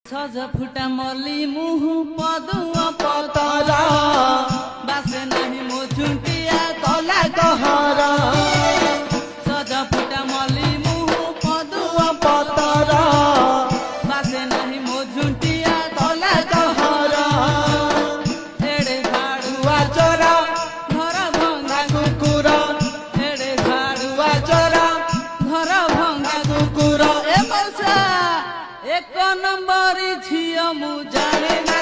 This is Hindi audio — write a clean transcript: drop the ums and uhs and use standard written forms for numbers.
सजा फुटा मली मुहु पदुआ पतरा बासे नहीं मो झुंटिया तला कहरा सजा फुटा मली मुहु पदुआ पतरा बासे नहीं मो झुंटिया तला कहरा एड़े झाड़ुआ चोरा घर भंगा कुकुरा एड़े झाड़ुआ चोरा घर भंगा कुकुरा ए मौसा एक नंबर झिया मु जाने ना।